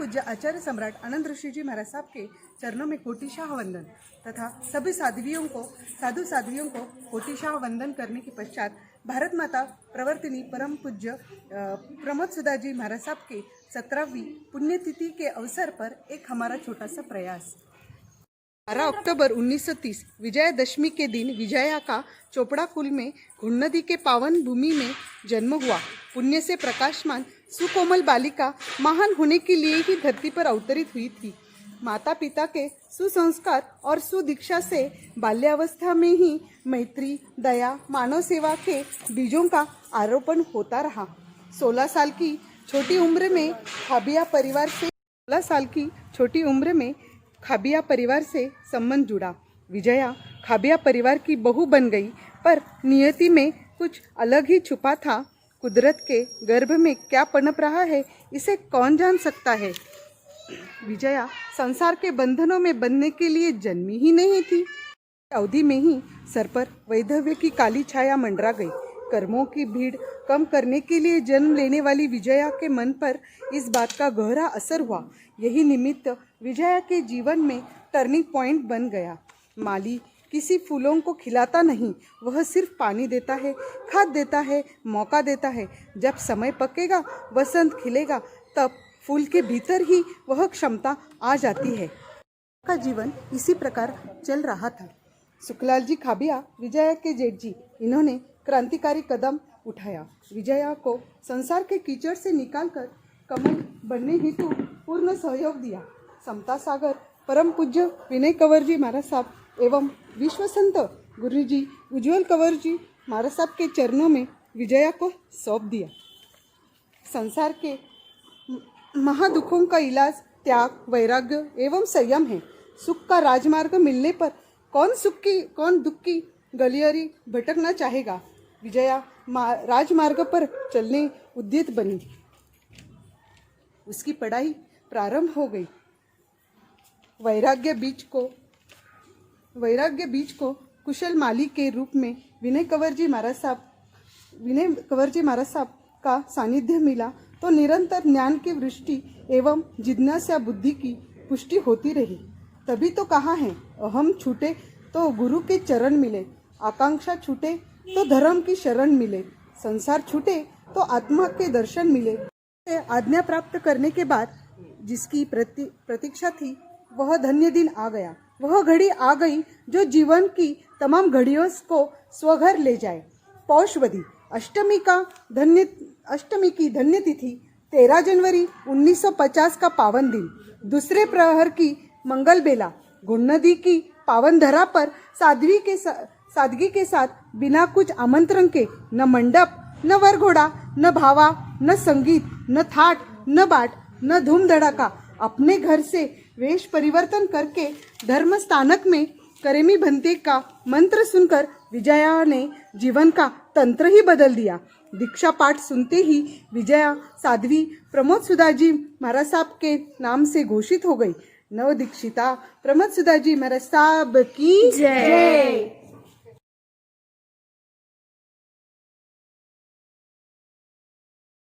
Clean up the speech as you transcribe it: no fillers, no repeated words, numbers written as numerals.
पूज्य आचार्य सम्राट आनंद ऋषि जी महाराज साहब के चरणों में कोटिशाह वंदन तथा सभी साधु साध्वियों को कोटिशाह वंदन करने के पश्चात भारत माता प्रवर्तिनी परम पूज्य प्रमोद सुधा जी महाराज साहब के 17वीं पुण्यतिथि के अवसर पर एक हमारा छोटा सा प्रयास। 12 अक्टूबर 1930 विजयादशमी के दिन विजया का चोपड़ा कुल में घुंड नदी के पावन भूमि में जन्म हुआ। पुण्य से प्रकाशमान सुकोमल बालिका महान होने के लिए ही धरती पर अवतरित हुई थी। माता पिता के सुसंस्कार और सुदीक्षा से बाल्यावस्था में ही मैत्री, दया, मानव सेवा के बीजों का आरोपण होता रहा। 16 साल की छोटी उम्र में खाबिया परिवार से संबंध जुड़ा। विजया खाबिया परिवार की बहू बन गई, पर नियति में कुछ अलग ही छुपा था। कुदरत के गर्भ में क्या पनप रहा है, इसे कौन जान सकता है। विजया संसार के बंधनों में बंधने के लिए जन्मी ही नहीं थी। अवधि में ही सर पर वैधव्य की काली छाया मंडरा गई। कर्मों की भीड़ कम करने के लिए जन्म लेने वाली विजया के मन पर इस बात का गहरा असर हुआ। यही निमित्त विजया के जीवन में टर्निंग पॉइंट बन गया। माली किसी फूलों को खिलाता नहीं, वह सिर्फ पानी देता है, खाद देता है, मौका देता है। जब समय पकेगा, वसंत खिलेगा, तब फूल के भीतर ही वह क्षमता आ जाती है। का जीवन इसी प्रकार चल रहा था। सुखलाल जी खाबिया विजया के जेठ जी, इन्होंने क्रांतिकारी कदम उठाया। विजया को संसार के कीचड़ से निकालकर कमल बनने हेतु पूर्ण सहयोग दिया। समता सागर परम पूज्य विनय कंवर जी महाराज साहब एवं विश्व संत गुरु जी उज्ज्वल कंवर जी महाराज साहब के चरणों में विजया को सौंप दिया। संसार के महादुखों का इलाज त्याग, वैराग्य एवं संयम है। सुख का राजमार्ग मिलने पर कौन दुख की गलियारी भटकना चाहेगा। विजया राजमार्ग पर चलने उद्यत बनी। उसकी पढ़ाई प्रारंभ हो गई। वैराग्य बीज को कुशल माली के रूप में विनय कंवर जी महाराज साहब का सानिध्य मिला तो निरंतर ज्ञान की वृष्टि एवं जिज्ञासा बुद्धि की पुष्टि होती रही। तभी तो कहा है, अहम छूटे तो गुरु के चरण मिले, आकांक्षा छूटे तो धर्म की शरण मिले, संसार छूटे तो आत्मा के दर्शन मिले। आज्ञा प्राप्त करने के बाद जिसकी प्रतीक्षा थी, वह धन्य दिन आ गया। वह घड़ी आ गई जो जीवन की तमाम घड़ियों को स्वघर ले जाए। पौषवदी अष्टमी की धन्य तिथि 13 जनवरी 1950 का पावन दिन। दूसरे प्रहर की मंगल बेला घुंड नदी की पावन धरा पर सादगी के साथ बिना कुछ आमंत्रण के न मंडप, न वरघोड़ा, न भावा, न संगीत, न थाट, न बाट, न धूम धड़ाका, अपने घर से वेश परिवर्तन करके धर्म स्थानक में करेमी भंते का मंत्र सुनकर विजया ने जीवन का तंत्र ही बदल दिया। दीक्षा पाठ सुनते ही विजया साध्वी प्रमोद सुधा जी महाराज साहब के नाम से घोषित हो गई। नव दीक्षिता प्रमोद सुधा जी महाराज साहब की जय।